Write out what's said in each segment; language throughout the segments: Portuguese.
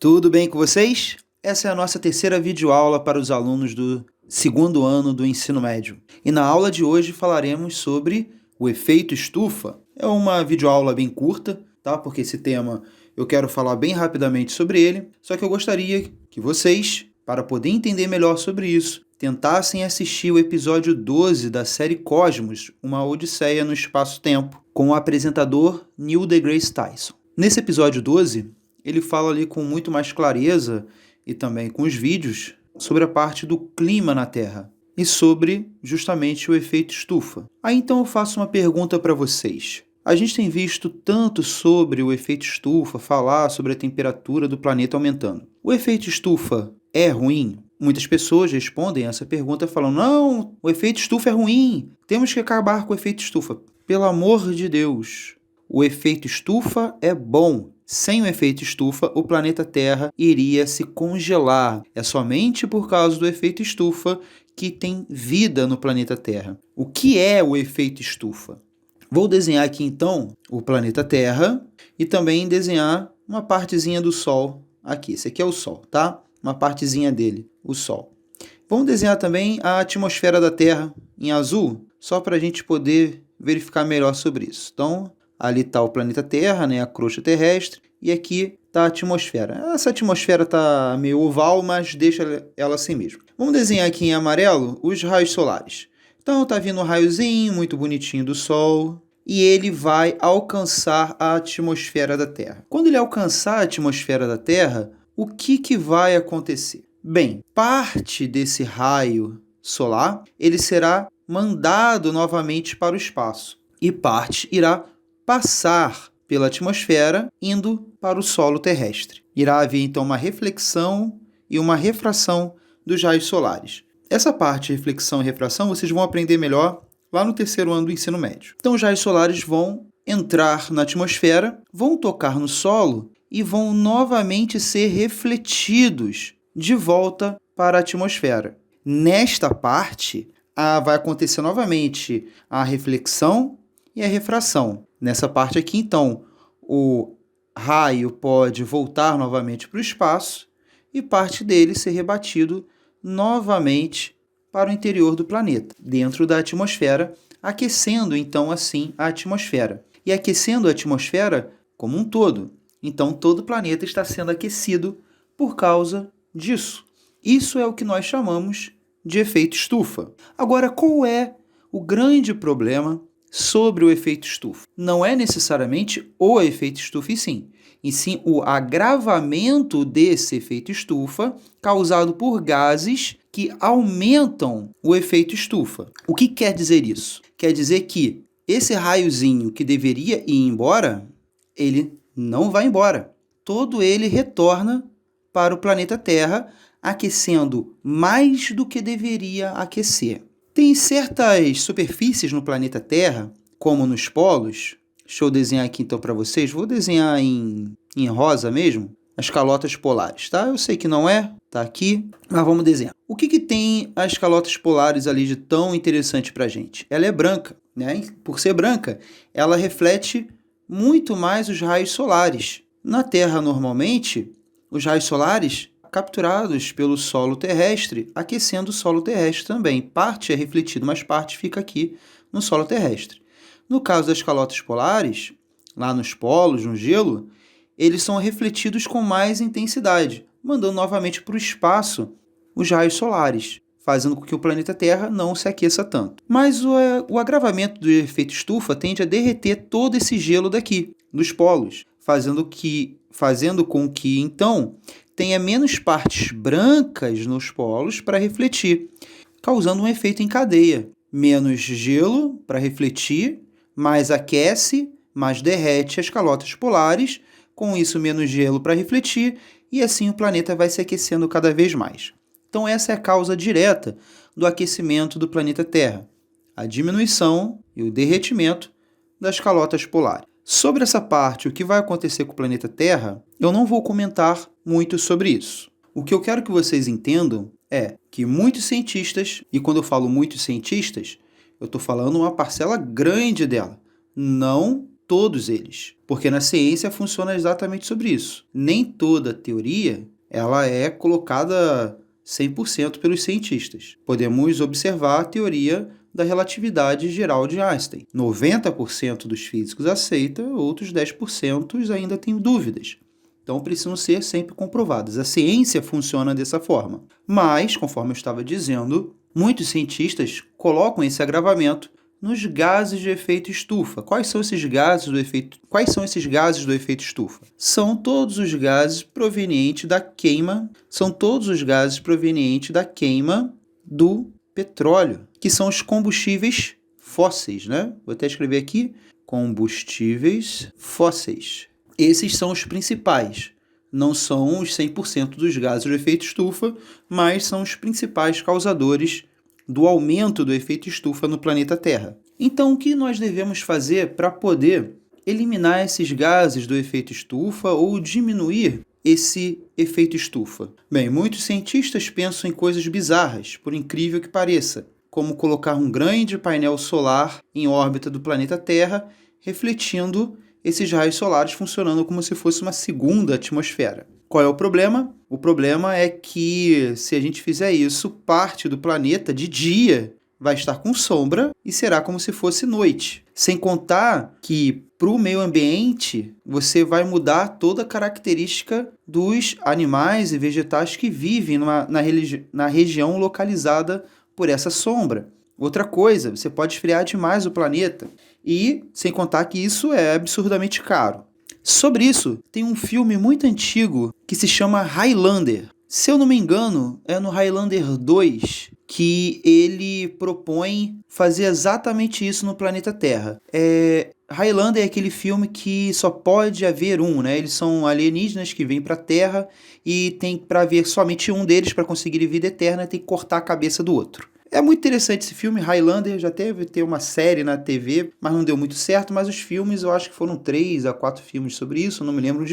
Tudo bem com vocês? Essa é a nossa terceira videoaula para os alunos do segundo ano do ensino médio. E na aula de hoje falaremos sobre o efeito estufa. É uma videoaula bem curta, tá? Porque esse tema eu quero falar bem rapidamente sobre ele, só que eu gostaria que vocês, para poder entender melhor sobre isso, tentassem assistir o episódio 12 da série Cosmos, uma odisseia no espaço-tempo, com o apresentador Neil deGrasse Tyson. Nesse episódio 12, ele fala ali com muito mais clareza e também com os vídeos sobre a parte do clima na Terra e sobre justamente o efeito estufa. Aí então eu faço uma pergunta para vocês. A gente tem visto tanto sobre o efeito estufa, falar sobre a temperatura do planeta aumentando. O efeito estufa é ruim? Muitas pessoas respondem essa pergunta falando: não, o efeito estufa é ruim, temos que acabar com o efeito estufa. Pelo amor de Deus, o efeito estufa é bom. Sem o efeito estufa, o planeta Terra iria se congelar. É somente por causa do efeito estufa que tem vida no planeta Terra. O que é o efeito estufa? Vou desenhar aqui então o planeta Terra e também desenhar uma partezinha do Sol aqui. Esse aqui é o Sol, tá? Uma partezinha dele, o Sol. Vamos desenhar também a atmosfera da Terra em azul, só para a gente poder verificar melhor sobre isso. Então, ali está o planeta Terra, né, a crosta terrestre, e aqui está a atmosfera. Essa atmosfera está meio oval, mas deixa ela assim mesmo. Vamos desenhar aqui em amarelo os raios solares. Então está vindo um raiozinho muito bonitinho do Sol e ele vai alcançar a atmosfera da Terra. Quando ele alcançar a atmosfera da Terra, o que vai acontecer? Bem, parte desse raio solar ele será mandado novamente para o espaço e parte irá passar pela atmosfera, indo para o solo terrestre. Irá haver, então, uma reflexão e uma refração dos raios solares. Essa parte de reflexão e refração vocês vão aprender melhor lá no terceiro ano do ensino médio. Então, os raios solares vão entrar na atmosfera, vão tocar no solo e vão novamente ser refletidos de volta para a atmosfera. Nesta parte, vai acontecer novamente a reflexão e a refração. Nessa parte aqui, então, o raio pode voltar novamente para o espaço e parte dele ser rebatido novamente para o interior do planeta, dentro da atmosfera, aquecendo, então, assim, a atmosfera. E aquecendo a atmosfera como um todo. Então, todo o planeta está sendo aquecido por causa disso. Isso é o que nós chamamos de efeito estufa. Agora, qual é o grande problema sobre o efeito estufa? Não é necessariamente o efeito estufa e sim o agravamento desse efeito estufa causado por gases que aumentam o efeito estufa. O que quer dizer isso? Quer dizer que esse raiozinho que deveria ir embora, ele não vai embora. Todo ele retorna para o planeta Terra, aquecendo mais do que deveria aquecer. Tem certas superfícies no planeta Terra, como nos polos. Deixa eu desenhar aqui então para vocês. Vou desenhar em rosa mesmo, as calotas polares, tá? Eu sei que não é, tá aqui, mas vamos desenhar. O que tem as calotas polares ali de tão interessante para a gente? Ela é branca, né? Por ser branca, ela reflete muito mais os raios solares. Na Terra, normalmente, os raios solares capturados pelo solo terrestre, aquecendo o solo terrestre também. Parte é refletido, mas parte fica aqui no solo terrestre. No caso das calotas polares, lá nos polos, no gelo, eles são refletidos com mais intensidade, mandando novamente para o espaço os raios solares, fazendo com que o planeta Terra não se aqueça tanto. Mas o agravamento do efeito estufa tende a derreter todo esse gelo daqui, dos polos, fazendo com que, então, tenha menos partes brancas nos polos para refletir, causando um efeito em cadeia. Menos gelo para refletir, mais aquece, mais derrete as calotas polares, com isso menos gelo para refletir, e assim o planeta vai se aquecendo cada vez mais. Então essa é a causa direta do aquecimento do planeta Terra, a diminuição e o derretimento das calotas polares. Sobre essa parte, o que vai acontecer com o planeta Terra, eu não vou comentar muito sobre isso. O que eu quero que vocês entendam é que muitos cientistas, e quando eu falo muitos cientistas, eu estou falando uma parcela grande dela, não todos eles, porque na ciência funciona exatamente sobre isso. Nem toda teoria ela é colocada 100% pelos cientistas. Podemos observar a teoria da relatividade geral de Einstein. 90% dos físicos aceita, outros 10% ainda têm dúvidas. Então precisam ser sempre comprovadas. A ciência funciona dessa forma. Mas, conforme eu estava dizendo, muitos cientistas colocam esse agravamento nos gases de efeito estufa. Quais são esses gases do efeito estufa? São todos os gases provenientes da queima do petróleo, que são os combustíveis fósseis, né? Vou até escrever aqui, combustíveis fósseis. Esses são os principais. Não são os 100% dos gases do efeito estufa, mas são os principais causadores do aumento do efeito estufa no planeta Terra. Então, o que nós devemos fazer para poder eliminar esses gases do efeito estufa ou diminuir esse efeito estufa? Bem, muitos cientistas pensam em coisas bizarras, por incrível que pareça, como colocar um grande painel solar em órbita do planeta Terra, refletindo esses raios solares funcionando como se fosse uma segunda atmosfera. Qual é o problema? O problema é que, se a gente fizer isso, parte do planeta de dia vai estar com sombra e será como se fosse noite. Sem contar que, para o meio ambiente, você vai mudar toda a característica dos animais e vegetais que vivem na região localizada por essa sombra. Outra coisa, você pode esfriar demais o planeta e, sem contar que isso é absurdamente caro. Sobre isso, tem um filme muito antigo que se chama Highlander. Se eu não me engano, é no Highlander 2 que ele propõe fazer exatamente isso no planeta Terra. Highlander é aquele filme que só pode haver um, né? Eles são alienígenas que vêm para a Terra e tem para haver somente um deles para conseguir vida eterna, tem que cortar a cabeça do outro. É muito interessante esse filme, Highlander, já teve uma série na TV, mas não deu muito certo, mas os filmes, eu acho que foram 3 a 4 filmes sobre isso, não me lembro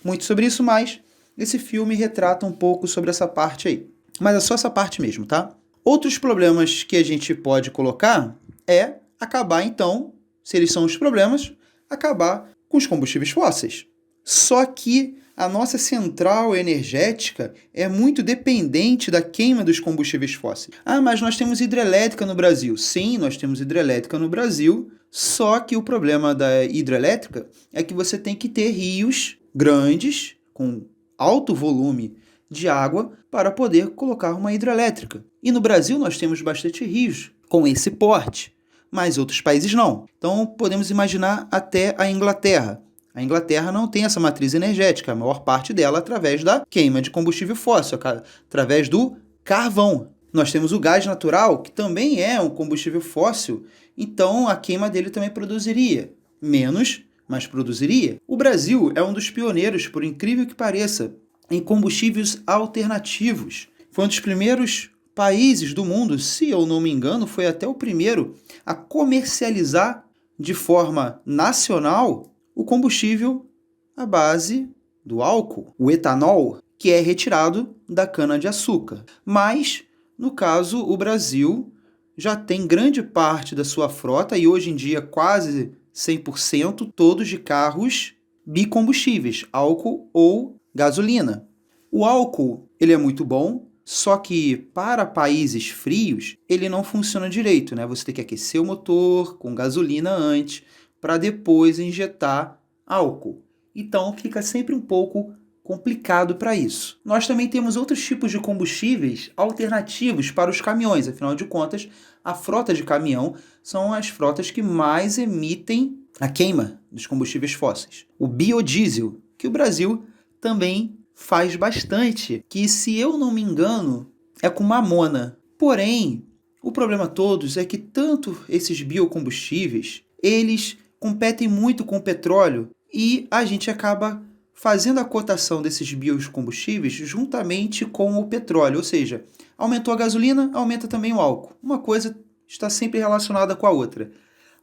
muito sobre isso, mas esse filme retrata um pouco sobre essa parte aí. Mas é só essa parte mesmo, tá? Outros problemas que a gente pode colocar é acabar, então, se eles são os problemas, acabar com os combustíveis fósseis. Só que a nossa central energética é muito dependente da queima dos combustíveis fósseis. Ah, mas nós temos hidrelétrica no Brasil. Sim, nós temos hidrelétrica no Brasil, só que o problema da hidrelétrica é que você tem que ter rios grandes, com alto volume de água, para poder colocar uma hidrelétrica. E no Brasil nós temos bastante rios com esse porte, mas outros países não. Então podemos imaginar até a Inglaterra. A Inglaterra não tem essa matriz energética, a maior parte dela através da queima de combustível fóssil, através do carvão. Nós temos o gás natural, que também é um combustível fóssil, então a queima dele também produziria menos, mas produziria. O Brasil é um dos pioneiros, por incrível que pareça, em combustíveis alternativos. Foi um dos primeiros países do mundo, se eu não me engano, foi até o primeiro a comercializar de forma nacional o combustível à base do álcool, o etanol, que é retirado da cana-de-açúcar. Mas, no caso, o Brasil já tem grande parte da sua frota, e hoje em dia quase 100%, todos de carros bicombustíveis, álcool ou gasolina. O álcool ele é muito bom, só que para países frios ele não funciona direito, né? Você tem que aquecer o motor com gasolina antes, para depois injetar álcool. Então fica sempre um pouco complicado para isso. Nós também temos outros tipos de combustíveis alternativos para os caminhões. Afinal de contas, a frota de caminhão são as frotas que mais emitem a queima dos combustíveis fósseis. O biodiesel, que o Brasil também faz bastante, que, se eu não me engano, é com mamona. Porém, o problema todos é que tanto esses biocombustíveis, eles competem muito com o petróleo e a gente acaba fazendo a cotação desses biocombustíveis juntamente com o petróleo, ou seja, aumentou a gasolina, aumenta também o álcool. Uma coisa está sempre relacionada com a outra.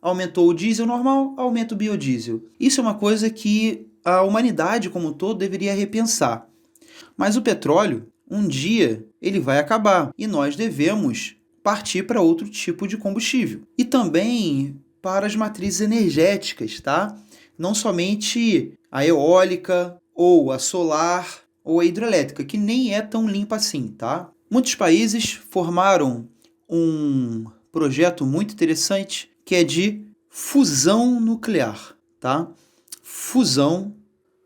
Aumentou o diesel normal, aumenta o biodiesel. Isso é uma coisa que a humanidade como um todo deveria repensar. Mas o petróleo, um dia, ele vai acabar e nós devemos partir para outro tipo de combustível. E também para as matrizes energéticas, tá? não somente a eólica, ou a solar, ou a hidrelétrica, que nem é tão limpa assim, tá? Muitos países formaram um projeto muito interessante que é de fusão nuclear, tá? Fusão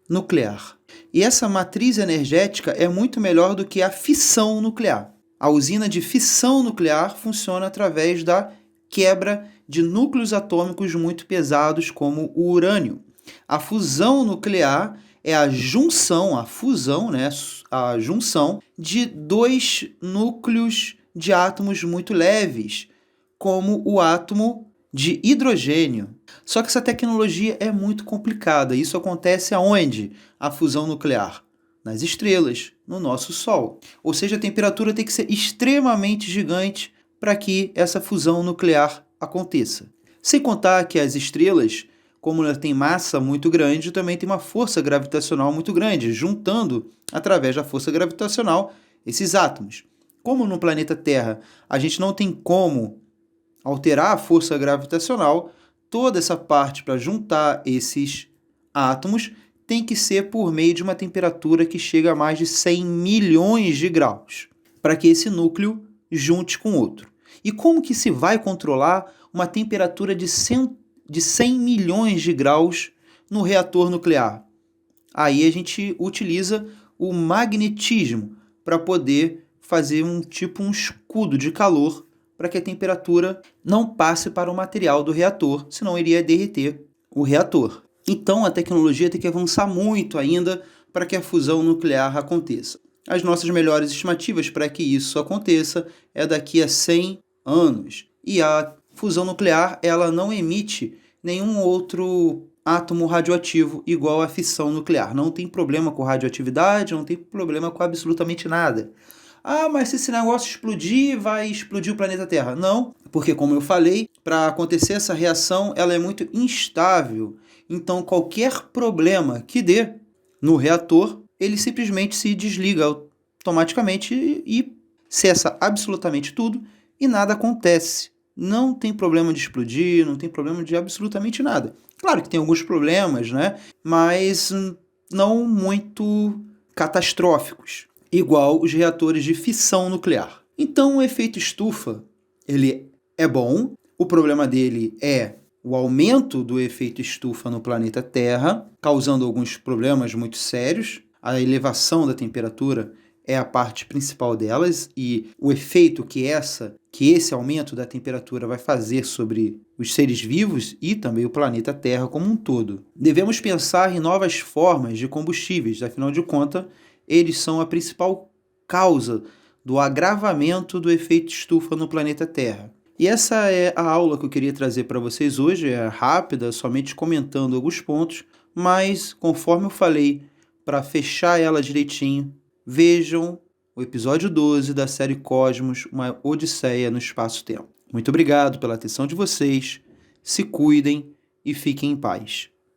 nuclear. E essa matriz energética é muito melhor do que a fissão nuclear. A usina de fissão nuclear funciona através da quebra de núcleos atômicos muito pesados, como o urânio. A fusão nuclear é a junção, a fusão, né? A junção de dois núcleos de átomos muito leves, como o átomo de hidrogênio. Só que essa tecnologia é muito complicada. Isso acontece aonde? A fusão nuclear? Nas estrelas, no nosso Sol. Ou seja, a temperatura tem que ser extremamente gigante para que essa fusão nuclear aconteça. Sem contar que as estrelas, como ela tem massa muito grande, também tem uma força gravitacional muito grande, juntando, através da força gravitacional, esses átomos. Como no planeta Terra a gente não tem como alterar a força gravitacional, toda essa parte para juntar esses átomos tem que ser por meio de uma temperatura que chega a mais de 100 milhões de graus, para que esse núcleo junte com outro. E como que se vai controlar uma temperatura de 100 milhões de graus no reator nuclear? Aí a gente utiliza o magnetismo para poder fazer um escudo de calor para que a temperatura não passe para o material do reator, senão iria derreter o reator. Então a tecnologia tem que avançar muito ainda para que a fusão nuclear aconteça. As nossas melhores estimativas para que isso aconteça é daqui a 100 anos. E a fusão nuclear ela não emite nenhum outro átomo radioativo igual à fissão nuclear. Não tem problema com radioatividade, não tem problema com absolutamente nada. Ah, mas se esse negócio explodir, vai explodir o planeta Terra. Não, porque como eu falei, para acontecer essa reação, ela é muito instável. Então, qualquer problema que dê no reator, ele simplesmente se desliga automaticamente e cessa absolutamente tudo e nada acontece. Não tem problema de explodir, não tem problema de absolutamente nada. Claro que tem alguns problemas, né? Mas não muito catastróficos, igual os reatores de fissão nuclear. Então, o efeito estufa, ele é bom. O problema dele é o aumento do efeito estufa no planeta Terra, causando alguns problemas muito sérios. A elevação da temperatura é a parte principal delas e o efeito que esse aumento da temperatura vai fazer sobre os seres vivos e também o planeta Terra como um todo. Devemos pensar em novas formas de combustíveis, afinal de contas, eles são a principal causa do agravamento do efeito estufa no planeta Terra. E essa é a aula que eu queria trazer para vocês hoje, é rápida, somente comentando alguns pontos, mas conforme eu falei, para fechar ela direitinho, vejam o episódio 12 da série Cosmos, uma Odisseia no Espaço-Tempo. Muito obrigado pela atenção de vocês, se cuidem e fiquem em paz.